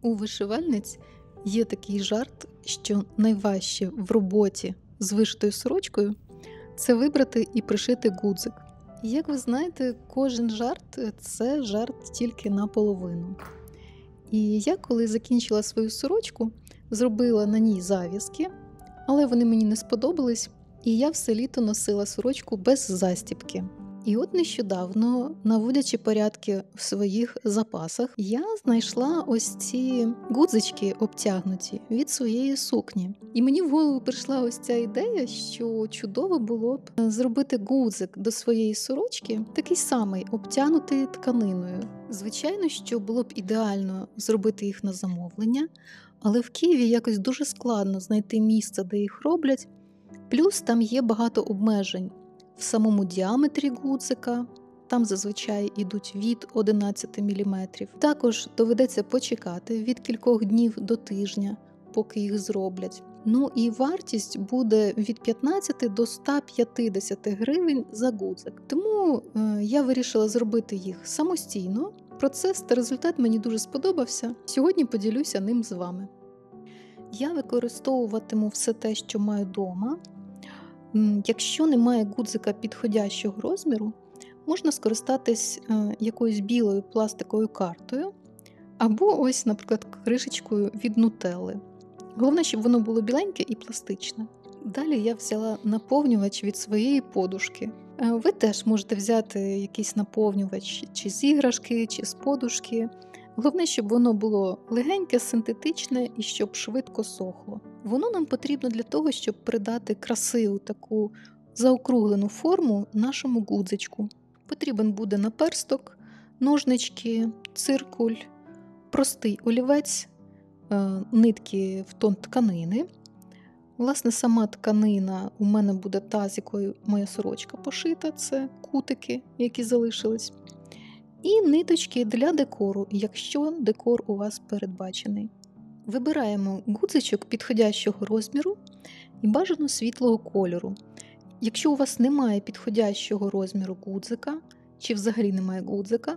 У вишивальниць є такий жарт, що найважче в роботі з вишитою сорочкою – це вибрати і пришити гудзик. Як ви знаєте, кожен жарт – це жарт тільки наполовину. І я, коли закінчила свою сорочку, зробила на ній зав'язки, але вони мені не сподобались, і я все літо носила сорочку без застібки. І от нещодавно, наводячи порядки в своїх запасах, я знайшла ось ці гудзички обтягнуті від своєї сукні. І мені в голову прийшла ось ця ідея, що чудово було б зробити гудзик до своєї сорочки, такий самий, обтягнутий тканиною. Звичайно, що було б ідеально зробити їх на замовлення, але в Києві якось дуже складно знайти місце, де їх роблять. Плюс там є багато обмежень в самому діаметрі гудзика, там зазвичай йдуть від 11 мм. Також доведеться почекати від кількох днів до тижня, поки їх зроблять. Ну і вартість буде від 15 до 150 гривень за гудзик. Тому я вирішила зробити їх самостійно. Процес та результат мені дуже сподобався. Сьогодні поділюся ним з вами. Я використовуватиму все те, що маю вдома. Якщо немає гудзика підходящого розміру, можна скористатись якоюсь білою пластиковою картою або ось, наприклад, кришечкою від нутелли. Головне, щоб воно було біленьке і пластичне. Далі я взяла наповнювач від своєї подушки. Ви теж можете взяти якийсь наповнювач чи з іграшки, чи з подушки. Головне, щоб воно було легеньке, синтетичне і щоб швидко сохло. Воно нам потрібно для того, щоб придати красиву таку заокруглену форму нашому гудзичку. Потрібен буде наперсток, ножнички, циркуль, простий олівець, нитки в тон тканини. Власне, сама тканина у мене буде та, з якою моя сорочка пошита, це кутики, які залишились. І ниточки для декору, якщо декор у вас передбачений. Вибираємо гудзичок підходящого розміру і бажано світлого кольору. Якщо у вас немає підходящого розміру гудзика, чи взагалі немає гудзика,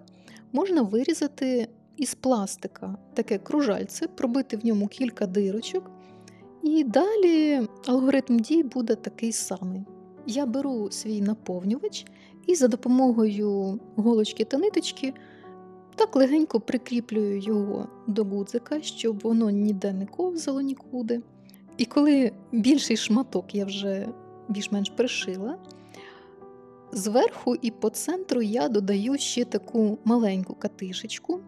можна вирізати із пластика таке кружальце, пробити в ньому кілька дирочок, і далі алгоритм дій буде такий самий. Я беру свій наповнювач і за допомогою голочки та ниточки так легенько прикріплюю його до гудзика, щоб воно ніде не ковзало нікуди. І коли більший шматок я вже більш-менш пришила, зверху і по центру я додаю ще таку маленьку катишечку.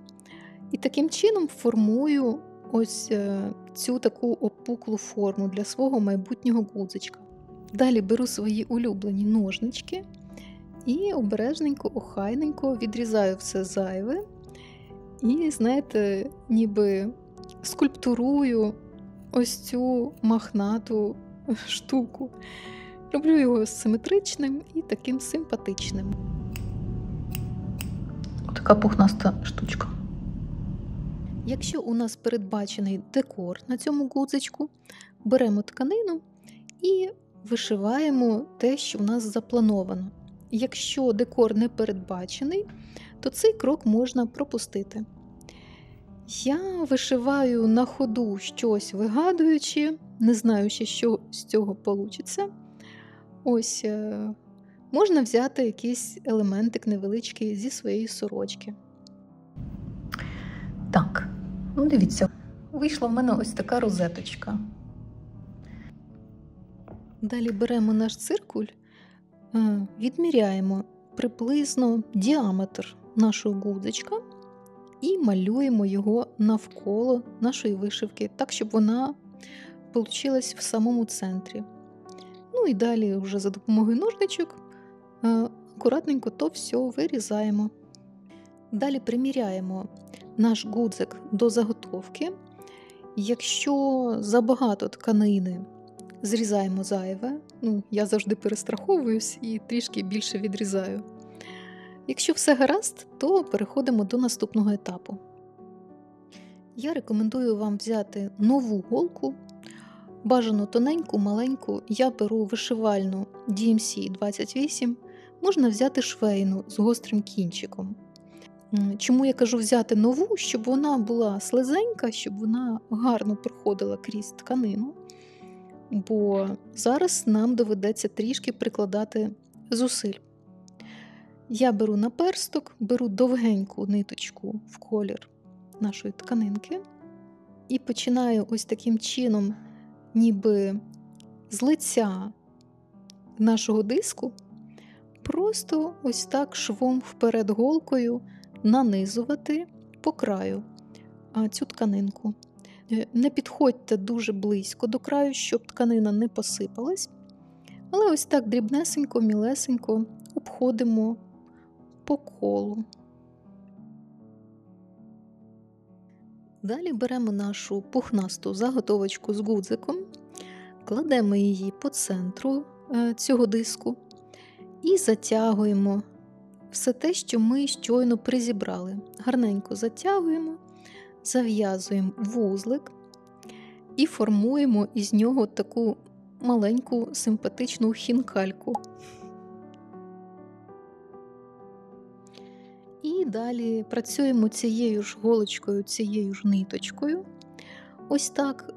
І таким чином формую ось цю таку опуклу форму для свого майбутнього гудзичка. Далі беру свої улюблені ножнички і обережненько, охайненько відрізаю все зайве. І, знаєте, ніби скульптурую ось цю мохнату штуку. Роблю його симетричним і таким симпатичним. Така пухнаста штучка. Якщо у нас передбачений декор на цьому гудзичку, беремо тканину і вишиваємо те, що в нас заплановано. Якщо декор не передбачений, то цей крок можна пропустити. Я вишиваю на ходу щось вигадуючи, не знаючи, що з цього вийде. Ось, можна взяти якийсь елементик невеличкий зі своєї сорочки. Так, дивіться, вийшла в мене ось така розеточка. Далі беремо наш циркуль, відміряємо приблизно діаметр нашого гудзичка і малюємо його навколо нашої вишивки, так, щоб вона вийшла в самому центрі. Ну і далі вже за допомогою ножничок акуратненько то все вирізаємо. Далі приміряємо наш гудзик до заготовки. Якщо забагато тканини, зрізаємо зайве. Я завжди перестраховуюсь і трішки більше відрізаю. Якщо все гаразд, то переходимо до наступного етапу. Я рекомендую вам взяти нову голку, бажано тоненьку, маленьку. Я беру вишивальну DMC 28, можна взяти швейну з гострим кінчиком. Чому я кажу взяти нову, щоб вона була слизенька, щоб вона гарно проходила крізь тканину, бо зараз нам доведеться трішки прикладати зусиль. Я беру наперсток, беру довгеньку ниточку в колір нашої тканинки і починаю ось таким чином, ніби з лиця нашого диску, просто ось так швом вперед голкою нанизувати по краю цю тканинку. Не підходьте дуже близько до краю, щоб тканина не посипалась, але ось так дрібнесенько, мілесенько обходимо по колу. Далі беремо нашу пухнасту заготовочку з гудзиком, кладемо її по центру цього диску і затягуємо все те, що ми щойно призібрали. Гарненько затягуємо, зав'язуємо вузлик і формуємо із нього таку маленьку симпатичну хінкальку. І далі працюємо цією ж голочкою, цією ж ниточкою. Ось так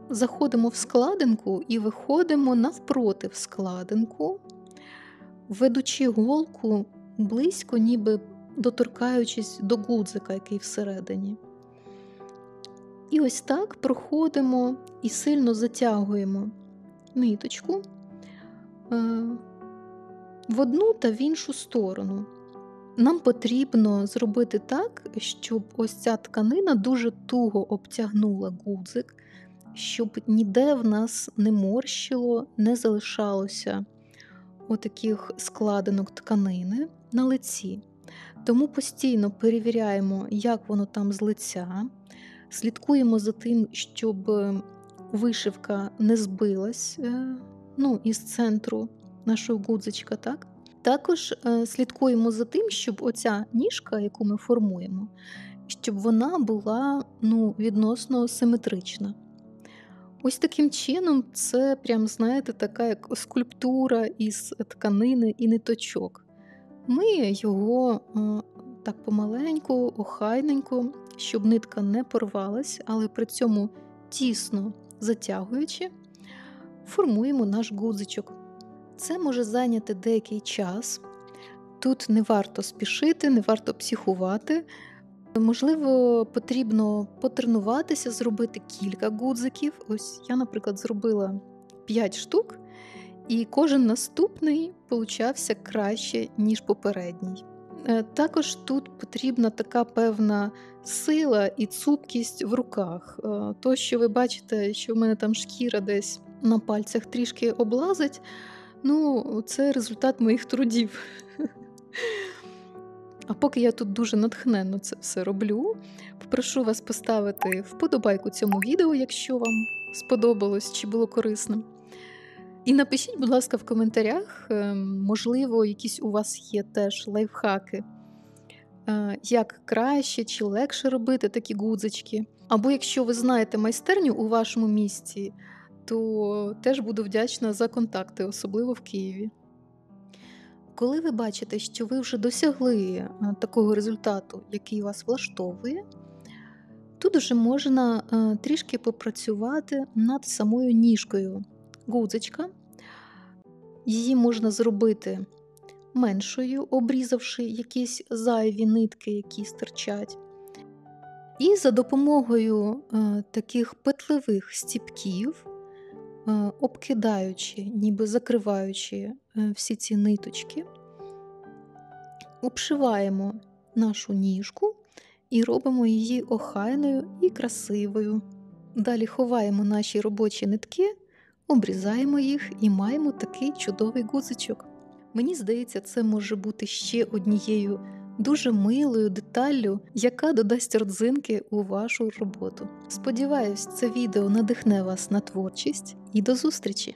заходимо в складинку і виходимо навпроти в складинку, ведучи голку близько, ніби доторкаючись до гудзика, який всередині. І ось так проходимо і сильно затягуємо ниточку в одну та в іншу сторону. Нам потрібно зробити так, щоб ось ця тканина дуже туго обтягнула гудзик, щоб ніде в нас не морщило, не залишалося отаких складинок тканини на лиці. Тому постійно перевіряємо, як воно там з лиця, слідкуємо за тим, щоб вишивка не збилась із центру нашого гудзичка, так? Також слідкуємо за тим, щоб оця ніжка, яку ми формуємо, щоб вона була відносно симетрична. Ось таким чином це прям, знаєте, така як скульптура із тканини і ниточок. Ми його так помаленьку, охайненько, щоб нитка не порвалась, але при цьому тісно затягуючи, формуємо наш гудзичок. Це може зайняти деякий час. Тут не варто спішити, не варто психувати. Можливо, потрібно потренуватися, зробити кілька гудзиків. Ось я, наприклад, зробила 5 штук, і кожен наступний получався краще, ніж попередній. Також тут потрібна така певна сила і цупкість в руках. То, що ви бачите, що в мене там шкіра десь на пальцях трішки облазить, це результат моїх трудів. А поки я тут дуже натхненно це все роблю, попрошу вас поставити вподобайку цьому відео, якщо вам сподобалось чи було корисним. І напишіть, будь ласка, в коментарях, можливо, якісь у вас є теж лайфхаки, як краще чи легше робити такі гудзички. Або якщо ви знаєте майстерню у вашому місті, то теж буду вдячна за контакти, особливо в Києві. Коли ви бачите, що ви вже досягли такого результату, який вас влаштовує, тут вже можна трішки попрацювати над самою ніжкою гудзичка. Її можна зробити меншою, обрізавши якісь зайві нитки, які стирчать. І за допомогою таких петлевих стіпків, обкидаючи, ніби закриваючи всі ці ниточки, обшиваємо нашу ніжку і робимо її охайною і красивою. Далі ховаємо наші робочі нитки, обрізаємо їх і маємо такий чудовий гудзичок. Мені здається, це може бути ще однією дуже милою деталлю, яка додасть родзинки у вашу роботу. Сподіваюсь, це відео надихне вас на творчість і до зустрічі!